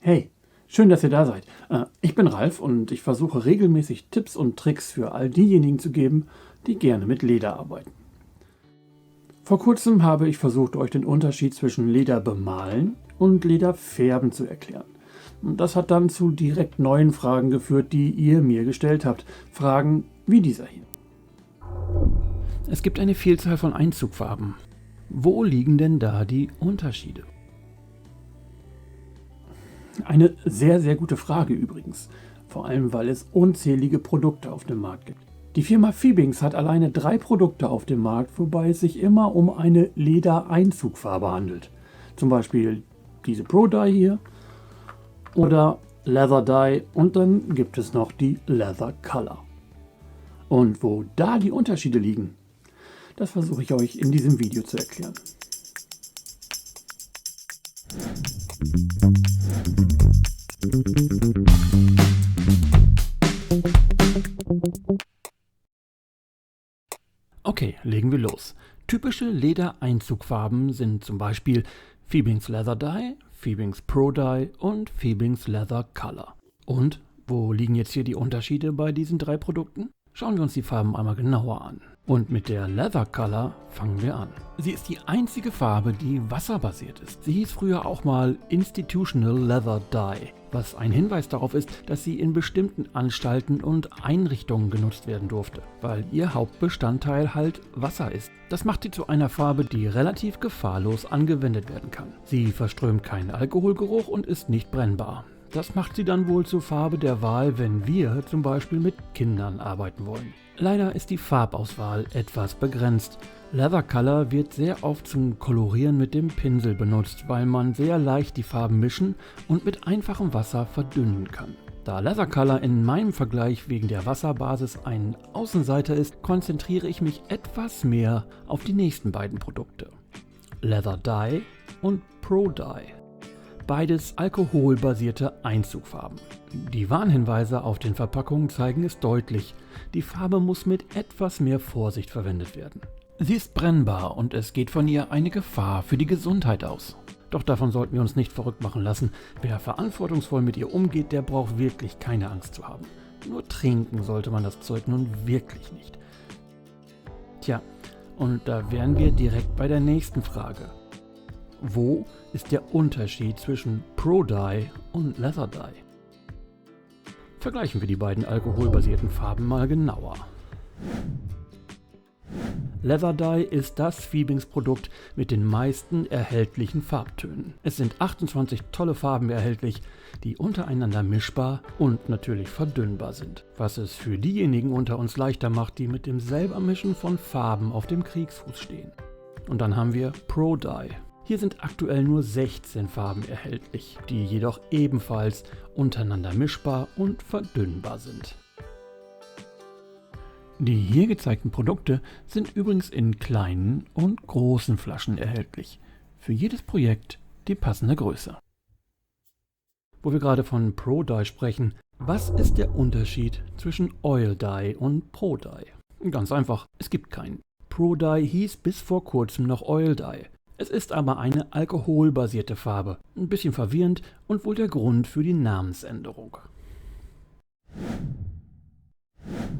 Hey, schön, dass ihr da seid. Ich bin Ralf und ich versuche regelmäßig Tipps und Tricks für all diejenigen zu geben, die gerne mit Leder arbeiten. Vor kurzem habe ich versucht, euch den Unterschied zwischen Leder bemalen und Leder färben zu erklären. Und das hat dann zu direkt neuen Fragen geführt, die ihr mir gestellt habt. Fragen wie dieser hier. Es gibt eine Vielzahl von Einzugfarben. Wo liegen denn da die Unterschiede? Eine sehr, sehr gute Frage übrigens. Vor allem, weil es unzählige Produkte auf dem Markt gibt. Die Firma Fiebings hat alleine 3 Produkte auf dem Markt, wobei es sich immer um eine Ledereinzugfarbe handelt. Zum Beispiel diese Pro Dye hier oder Leather Dye und dann gibt es noch die Leather Color. Und wo da die Unterschiede liegen, das versuche ich euch in diesem Video zu erklären. Okay, legen wir los. Typische Ledereinzugfarben sind zum Beispiel Fiebings Leather Dye, Fiebings Pro Dye und Fiebings Leather Color. Und wo liegen jetzt hier die Unterschiede bei diesen 3 Produkten? Schauen wir uns die Farben einmal genauer an. Und mit der Leather Color fangen wir an. Sie ist die einzige Farbe, die wasserbasiert ist. Sie hieß früher auch mal Institutional Leather Dye, was ein Hinweis darauf ist, dass sie in bestimmten Anstalten und Einrichtungen genutzt werden durfte, weil ihr Hauptbestandteil halt Wasser ist. Das macht sie zu einer Farbe, die relativ gefahrlos angewendet werden kann. Sie verströmt keinen Alkoholgeruch und ist nicht brennbar. Das macht sie dann wohl zur Farbe der Wahl, wenn wir zum Beispiel mit Kindern arbeiten wollen. Leider ist die Farbauswahl etwas begrenzt. Leather Color wird sehr oft zum Kolorieren mit dem Pinsel benutzt, weil man sehr leicht die Farben mischen und mit einfachem Wasser verdünnen kann. Da Leather Color in meinem Vergleich wegen der Wasserbasis ein Außenseiter ist, konzentriere ich mich etwas mehr auf die nächsten beiden Produkte. Leather Dye und Pro Dye. Beides alkoholbasierte Einzugfarben. Die Warnhinweise auf den Verpackungen zeigen es deutlich. Die Farbe muss mit etwas mehr Vorsicht verwendet werden. Sie ist brennbar und es geht von ihr eine Gefahr für die Gesundheit aus. Doch davon sollten wir uns nicht verrückt machen lassen. Wer verantwortungsvoll mit ihr umgeht, der braucht wirklich keine Angst zu haben. Nur trinken sollte man das Zeug nun wirklich nicht. Tja, und da wären wir direkt bei der nächsten Frage. Wo ist der Unterschied zwischen Pro Dye und Leather Dye? Vergleichen wir die beiden alkoholbasierten Farben mal genauer. Leather Dye ist das Fiebings-Produkt mit den meisten erhältlichen Farbtönen. Es sind 28 tolle Farben erhältlich, die untereinander mischbar und natürlich verdünnbar sind, was es für diejenigen unter uns leichter macht, die mit dem Selbermischen von Farben auf dem Kriegsfuß stehen. Und dann haben wir Pro Dye. Hier sind aktuell nur 16 Farben erhältlich, die jedoch ebenfalls untereinander mischbar und verdünnbar sind. Die hier gezeigten Produkte sind übrigens in kleinen und großen Flaschen erhältlich. Für jedes Projekt die passende Größe. Wo wir gerade von Pro Dye sprechen, was ist der Unterschied zwischen Oil Dye und Pro Dye? Ganz einfach, es gibt keinen. Pro Dye hieß bis vor kurzem noch Oil Dye. Es ist aber eine alkoholbasierte Farbe. Ein bisschen verwirrend und wohl der Grund für die Namensänderung.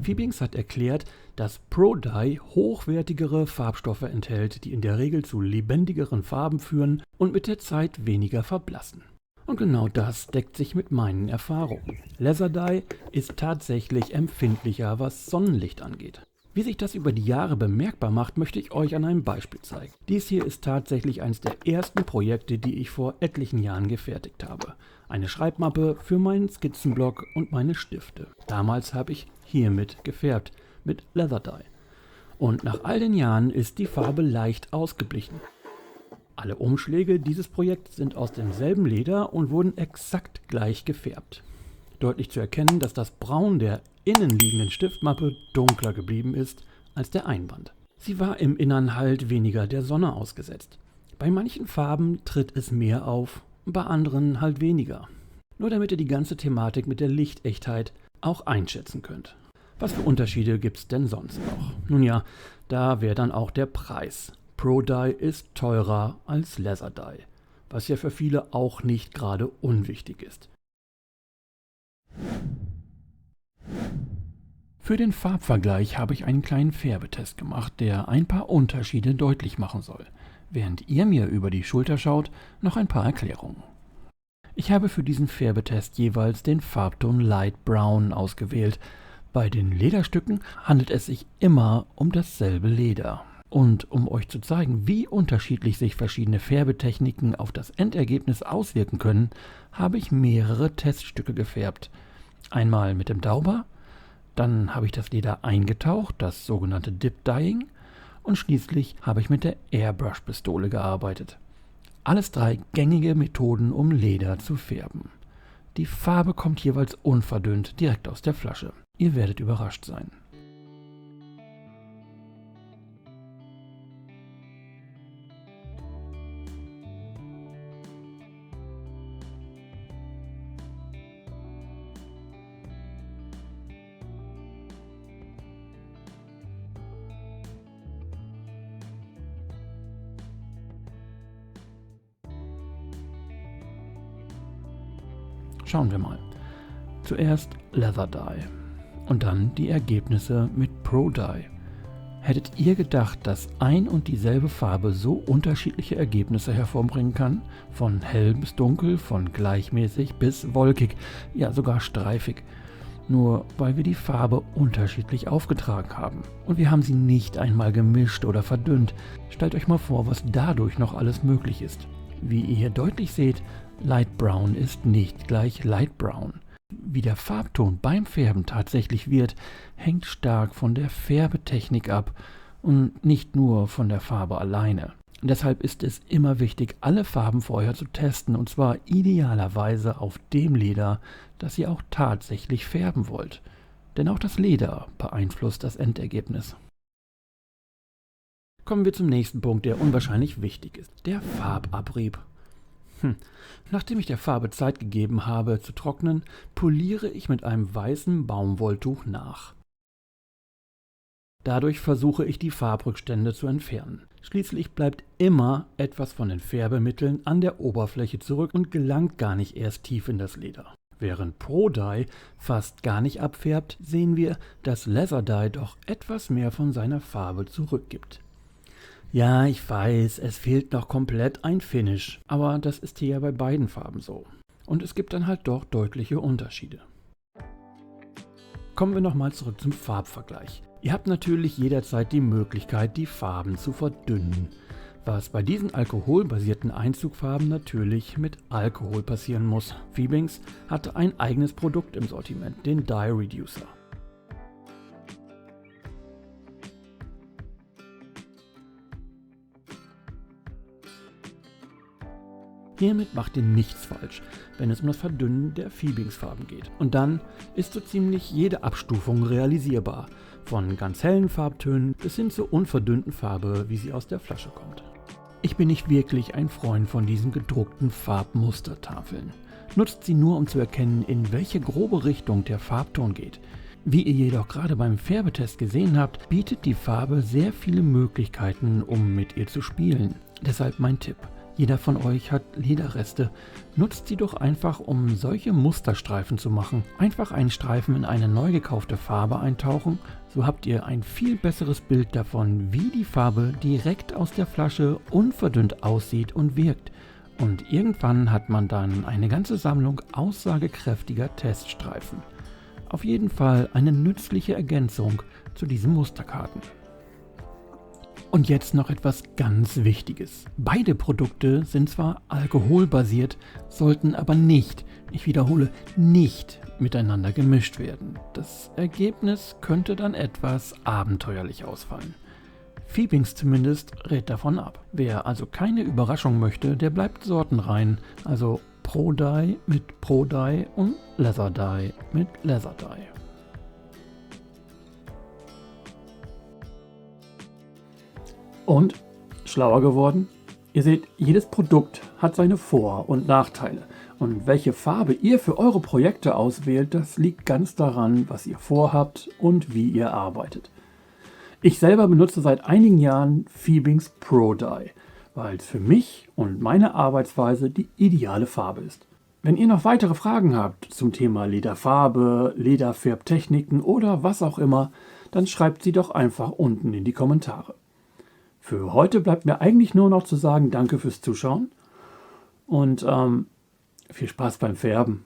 Fiebings hat erklärt, dass Pro Dye hochwertigere Farbstoffe enthält, die in der Regel zu lebendigeren Farben führen und mit der Zeit weniger verblassen. Und genau das deckt sich mit meinen Erfahrungen. Leather Dye ist tatsächlich empfindlicher, was Sonnenlicht angeht. Wie sich das über die Jahre bemerkbar macht, möchte ich euch an einem Beispiel zeigen. Dies hier ist tatsächlich eines der ersten Projekte, die ich vor etlichen Jahren gefertigt habe. Eine Schreibmappe für meinen Skizzenblock und meine Stifte. Damals habe ich hiermit gefärbt, mit Leather Dye. Und nach all den Jahren ist die Farbe leicht ausgeblichen. Alle Umschläge dieses Projekts sind aus demselben Leder und wurden exakt gleich gefärbt. Deutlich zu erkennen, dass das Braun der innenliegenden Stiftmappe dunkler geblieben ist als der Einband. Sie war im Innern halt weniger der Sonne ausgesetzt. Bei manchen Farben tritt es mehr auf, bei anderen halt weniger. Nur damit ihr die ganze Thematik mit der Lichtechtheit auch einschätzen könnt. Was für Unterschiede gibt's denn sonst noch? Nun ja, da wäre dann auch der Preis. Pro Dye ist teurer als Leather Dye. was ja für viele auch nicht gerade unwichtig ist. Für den Farbvergleich habe ich einen kleinen Färbetest gemacht, der ein paar Unterschiede deutlich machen soll. Während ihr mir über die Schulter schaut, noch ein paar Erklärungen. Ich habe für diesen Färbetest jeweils den Farbton Light Brown ausgewählt. Bei den Lederstücken handelt es sich immer um dasselbe Leder. Und um euch zu zeigen, wie unterschiedlich sich verschiedene Färbetechniken auf das Endergebnis auswirken können, habe ich mehrere Teststücke gefärbt. Einmal mit dem Dauber, dann habe ich das Leder eingetaucht, das sogenannte Dip Dyeing, und schließlich habe ich mit der Airbrush-Pistole gearbeitet. Alles 3 gängige Methoden, um Leder zu färben. Die Farbe kommt jeweils unverdünnt direkt aus der Flasche. Ihr werdet überrascht sein. Schauen wir mal. Zuerst Leather Dye und dann die Ergebnisse mit Pro Dye. Hättet ihr gedacht, dass ein und dieselbe Farbe so unterschiedliche Ergebnisse hervorbringen kann? Von hell bis dunkel, von gleichmäßig bis wolkig, ja sogar streifig. Nur weil wir die Farbe unterschiedlich aufgetragen haben. Und wir haben sie nicht einmal gemischt oder verdünnt. Stellt euch mal vor, was dadurch noch alles möglich ist. Wie ihr hier deutlich seht, Light Brown ist nicht gleich Light Brown. Wie der Farbton beim Färben tatsächlich wird, hängt stark von der Färbetechnik ab und nicht nur von der Farbe alleine. Deshalb ist es immer wichtig, alle Farben vorher zu testen, und zwar idealerweise auf dem Leder, das ihr auch tatsächlich färben wollt. Denn auch das Leder beeinflusst das Endergebnis. Kommen wir zum nächsten Punkt, der unwahrscheinlich wichtig ist: der Farbabrieb. Nachdem ich der Farbe Zeit gegeben habe zu trocknen, poliere ich mit einem weißen Baumwolltuch nach. Dadurch versuche ich die Farbrückstände zu entfernen. Schließlich bleibt immer etwas von den Färbemitteln an der Oberfläche zurück und gelangt gar nicht erst tief in das Leder. Während Pro Dye fast gar nicht abfärbt, sehen wir, dass Leather Dye doch etwas mehr von seiner Farbe zurückgibt. Ja, ich weiß, es fehlt noch komplett ein Finish, aber das ist hier ja bei beiden Farben so. Und es gibt dann halt doch deutliche Unterschiede. Kommen wir nochmal zurück zum Farbvergleich. Ihr habt natürlich jederzeit die Möglichkeit, die Farben zu verdünnen, was bei diesen alkoholbasierten Einzugfarben natürlich mit Alkohol passieren muss. Fiebings hat ein eigenes Produkt im Sortiment, den Dye Reducer. Hiermit macht ihr nichts falsch, wenn es um das Verdünnen der Fiebings-Farben geht. Und dann ist so ziemlich jede Abstufung realisierbar, von ganz hellen Farbtönen bis hin zur unverdünnten Farbe, wie sie aus der Flasche kommt. Ich bin nicht wirklich ein Freund von diesen gedruckten Farbmustertafeln. Nutzt sie nur, um zu erkennen, in welche grobe Richtung der Farbton geht. Wie ihr jedoch gerade beim Färbetest gesehen habt, bietet die Farbe sehr viele Möglichkeiten, um mit ihr zu spielen. Deshalb mein Tipp: Jeder von euch hat Lederreste. Nutzt sie doch einfach, um solche Musterstreifen zu machen. Einfach einen Streifen in eine neu gekaufte Farbe eintauchen. So habt ihr ein viel besseres Bild davon, wie die Farbe direkt aus der Flasche unverdünnt aussieht und wirkt. Und irgendwann hat man dann eine ganze Sammlung aussagekräftiger Teststreifen. Auf jeden Fall eine nützliche Ergänzung zu diesen Musterkarten. Und jetzt noch etwas ganz Wichtiges. Beide Produkte sind zwar alkoholbasiert, sollten aber nicht, ich wiederhole, nicht miteinander gemischt werden. Das Ergebnis könnte dann etwas abenteuerlich ausfallen. Fiebings zumindest rät davon ab. Wer also keine Überraschung möchte, der bleibt sortenrein, also Pro Dye mit Pro Dye und Leather Dye mit Leather Dye. Und schlauer geworden? Ihr seht, jedes Produkt hat seine Vor- und Nachteile. Und welche Farbe ihr für eure Projekte auswählt, das liegt ganz daran, was ihr vorhabt und wie ihr arbeitet. Ich selber benutze seit einigen Jahren Fiebings Pro Dye. weil es für mich und meine Arbeitsweise die ideale Farbe ist. Wenn ihr noch weitere Fragen habt zum Thema Lederfarbe, Lederfärbtechniken oder was auch immer, dann schreibt sie doch einfach unten in die Kommentare. Für heute bleibt mir eigentlich nur noch zu sagen, danke fürs Zuschauen und viel Spaß beim Färben.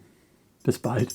Bis bald.